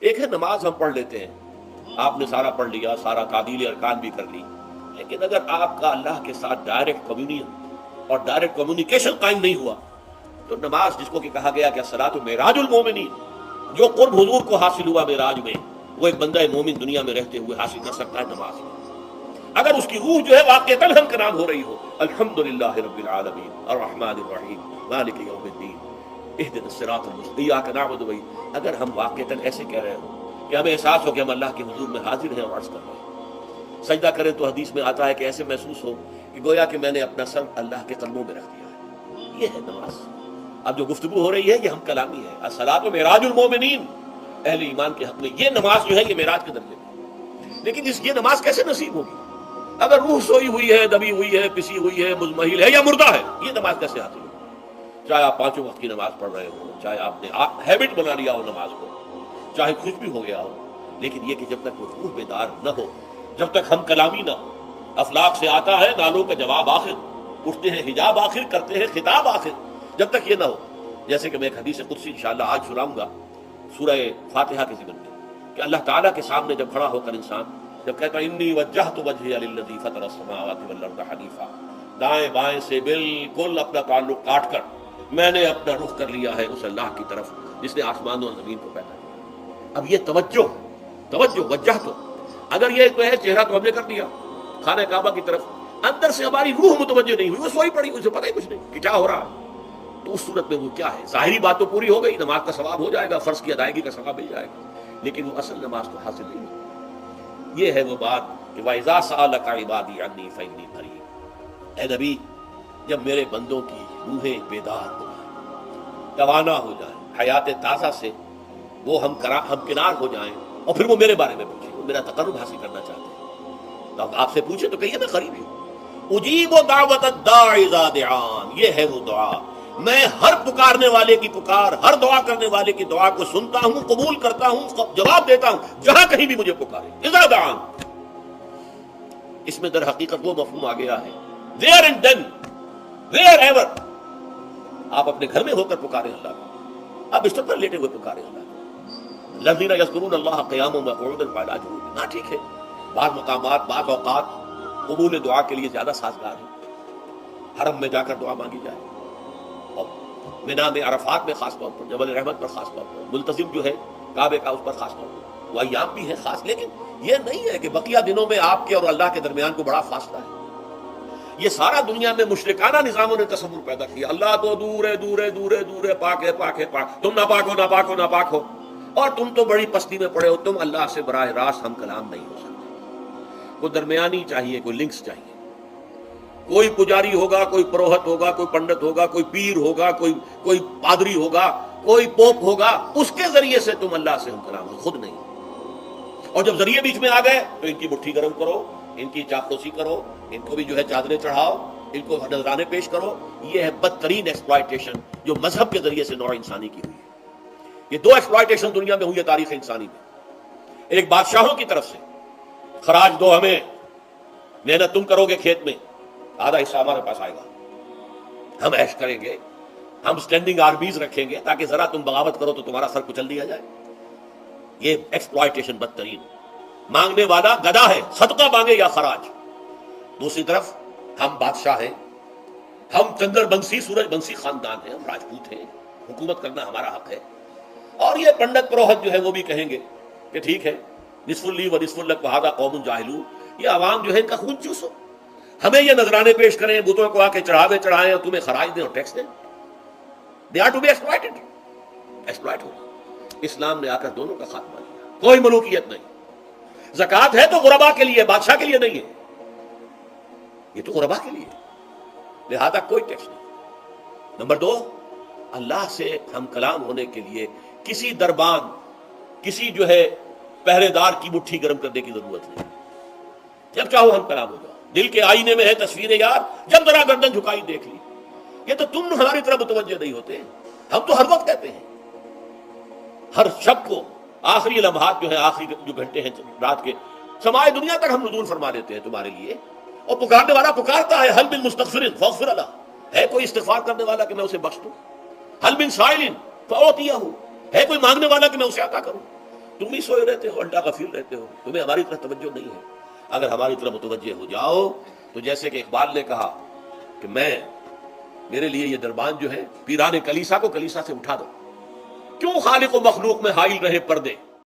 ایک ہے نماز ہم پڑھ لیتے ہیں، آپ نے سارا پڑھ لیا، سارا تعدیل ارکان بھی کر لی، لیکن اگر آپ کا اللہ کے ساتھ ڈائریکٹ کمیونین اور ڈائریکٹ کمیونیکیشن قائم نہیں ہوا تو نماز، جس کو کہ کہا گیا کہ الصلاۃ معراج المومنین، جو قرب حضور کو حاصل ہوا معراج میں، وہ ایک بندہ مومن دنیا میں رہتے ہوئے حاصل کر سکتا ہے نماز میں، اگر اس کی روح جو ہے واقعتاً ہم کلام ہو رہی ہو، الحمدللہ رب العالمین الرحمن الرحیم مالک یوم الدین اہدنا الصراط المستقیم ایاک نعبد و اگر ہم واقعتاً ایسے کہہ رہے ہوں کہ ہمیں احساس ہو کہ ہم اللہ کے حضور میں حاضر ہیں اور عرض کر رہے ہیں، سجدہ کریں تو حدیث میں آتا ہے کہ ایسے محسوس ہو کہ گویا کہ میں نے اپنا سر اللہ کے قدموں میں رکھ دیا ہے، یہ ہے نماز۔ اب جو گفتگو ہو رہی ہے یہ ہم کلامی ہے، الصلاۃ معراج المومنین، اہل ایمان کے حق میں یہ نماز جو ہے یہ معراج کے درجے میں، لیکن یہ نماز کیسے نصیب ہوگی اگر روح سوئی ہوئی ہے، دبی ہوئی ہے، پسی ہوئی ہے، مزمحل ہے یا مردہ ہے؟ یہ نماز کیسے حاصل ہوگی؟ چاہے آپ پانچوں وقت کی نماز پڑھ رہے ہو، چاہے آپ نے ہیبٹ بنا لیا ہو نماز کو، چاہے کچھ بھی ہو گیا ہو، لیکن یہ کہ جب تک وہ روح بیدار نہ ہو، جب تک ہم کلامی نہ ہو، افلاق سے آتا ہے نالوں کا جواب آخر، اٹھتے ہیں حجاب آخر، کرتے ہیں خطاب آخر، جب تک یہ نہ ہو، جیسے کہ میں ایک حدیث قدسی انشاءاللہ آج سناؤں گا سورہ فاتحہ کے ذکر میں، کہ اللہ تعالیٰ کے سامنے جب کھڑا ہو کر انسان جب کہتا ہے انی وجہت وجہی للذی فطر السماوات والارض حنیفا، دائیں بائیں سے بالکل اپنا تعلق کاٹ کر میں نے اپنا رخ کر لیا ہے اس اللہ کی طرف جس نے آسمان اور زمین کو پیدا کیا۔ اب یہ توجہ وجہت ہو، اگر یہ تو ہے چہرہ تو ہم نے کر دیا خانہ کعبہ کی طرف، اندر سے ہماری روح متوجہ نہیں ہوئی، وہ سوئی پڑی، اسے پتہ ہی کچھ نہیں کہ کیا ہو رہا ہے، تو اس صورت میں وہ کیا ہے؟ ظاہری بات تو پوری ہو گئی، نماز کا ثواب ہو جائے گا، فرض کی ادائیگی کا ثواب مل جائے گا، لیکن وہ اصل نماز تو حاصل نہیں ہوگی۔ یہ ہے وہ بات کہ وَإِذَا سَأَلَكَ عِبَادِي عَنِّي فَإِنِّي قَرِيبٌ، اے نبی جب میرے بندوں کی روحیں بیدار ہو جائیں، توانا ہو جائیں، حیات تازہ سے وہ ہم کنار ہو جائیں، اور پھر وہ میرے بارے میں پوچھیں، وہ میرا تقرب حاصل کرنا چاہتے ہیں، تو آپ سے پوچھیں تو کہیے میں قریب ہی ہوں، اجیب دعوت الداعی اذا دعان، یہ ہے وہ دعا، میں ہر پکارنے والے کی پکار، ہر دعا کرنے والے کی دعا کو سنتا ہوں، قبول کرتا ہوں، جواب دیتا ہوں جہاں کہیں بھی مجھے پکارے، اذا دعان۔ اس میں در حقیقت وہ مفہوم آ گیا ہے where and then where ever، آپ اپنے گھر میں ہو کر پکارے اللہ کو، آپ بستر پر لیٹے ہوئے پکارے اللہ کو، الذین یذکرون اللہ قیاما وقعودا وعلی جنوبہم، ہاں ٹھیک ہے بعض مقامات بعض اوقات قبول دعا کے لیے زیادہ سازگار ہے، حرم میں جا کر دعا مانگی جائے، اور مینا میں عرفات میں خاص طور پر، جبل رحمت پر خاص طور پر، ملتزم جو ہے کعبے کا اس پر خاص طور پر، وہ ایام بھی ہے خاص، لیکن یہ نہیں ہے کہ بقیہ دنوں میں آپ کے اور اللہ کے درمیان کو بڑا فاصلہ ہے۔ یہ سارا دنیا میں مشرکانہ نظاموں نے تصور پیدا کیا، اللہ تو دور ہے دور ہے دور ہے دور ہے، پاک ہے پاک ہے پاک، تم ناپاک ہو ناپاک ہو ناپاک ہو، اور تم تو بڑی پستی میں پڑے ہو، تم اللہ سے براہ راست ہم کلام نہیں ہو سکتے، کوئی درمیانی چاہیے، کوئی لنکس چاہیے، کوئی پجاری ہوگا، کوئی پروہت ہوگا، کوئی پنڈت ہوگا، کوئی پیر ہوگا، کوئی پادری ہوگا، کوئی پوپ ہوگا، اس کے ذریعے سے تم اللہ سے ہم کلام ہو، خود نہیں۔ اور جب ذریعے بیچ میں آ گئے تو ان کی مٹھی گرم کرو، ان کی چاپلوسی کرو، ان کو بھی جو ہے چادریں چڑھاؤ، ان کو نذرانے پیش کرو، یہ ہے بدترین ایکسپلائٹیشن جو مذہب کے ذریعے سے نوع انسانی کی ہوئی ہے۔ یہ دو ایکسپلائٹیشن دنیا میں ہوئی ہے تاریخ انسانی میں، ایک بادشاہوں کی طرف سے خراج دو ہمیں، محنت تم کرو گے کھیت میں، آدھا حصہ ہمارے پاس آئے گا، ہم عیش کریں گے، ہم اسٹینڈنگ آرمیز رکھیں گے تاکہ ذرا تم بغاوت کرو تو تمہارا سر کچل دیا جائے۔ یہ ایکسپلائٹیشن بدترین، مانگنے والا گدا ہے، صدقہ مانگے یا خراج، دوسری طرف ہم بادشاہ ہیں، ہم چندر بنسی سورج بنسی خاندان ہیں، ہم راجپوت ہیں، حکومت کرنا ہمارا حق ہے، اور یہ پنڈت پروہت جو ہے وہ بھی کہیں گے کہ ٹھیک ہے نصف لی و نصف لک وہذا قوم جاہلون، یہ عوام جو ہے ان کا خون چوسو، ہمیں یہ نذرانے پیش کریں، بتوں کو آ کے چڑھاوے چڑھائیں اور تمہیں خراج دیں اور ٹیکس دیں، they are to be exploited، exploit ہوگا۔ اسلام نے آ کر دونوں کا خاتمہ کیا، کوئی ملوکیت نہیں، زکوٰۃ ہے تو غربا کے لیے، بادشاہ کے لیے نہیں ہے، یہ تو غربا کے لیے، لہذا کوئی ٹیکس نہیں۔ نمبر دو، اللہ سے ہم کلام ہونے کے لیے کسی دربان، کسی جو ہے پہرے دار کی مٹھی گرم کرنے کی ضرورت نہیں، جب چاہو ہم کلام ہو جاؤ، دل کے آئینے میں ہے تصویر یار، جب ذرا گردن جھکائی دیکھ لی، یہ تو تم ہماری طرف متوجہ نہیں ہوتے، ہم تو ہر وقت کہتے ہیں، ہر شب کو آخری لمحات جو ہے، آخری جو گھنٹے ہیں رات کے، سمائے دنیا تک ہم نزول فرما دیتے ہیں تمہارے لیے، اور پکارنے والا پکارتا ہے، حل من مستغفر فاغفر له، ہے کوئی استغفار کرنے والا کہ میں اسے بخش دوں، حل من سائل فاعطیہ، ہے کوئی مانگنے والا کہ میں اسے عطا کروں، تم ہی سوئے رہتے ہو، انڈا غفیر رہتے ہو، تمہیں ہماری طرف توجہ نہیں ہے۔ اگر ہماری طرف متوجہ ہو جاؤ تو جیسے کہ اقبال نے کہا کہ میرے لیے یہ دربان جو ہے پیران کلیسا کو کلیسا سے اٹھا دو، کیوں خالق و مخلوق میں حائل رہے پردے،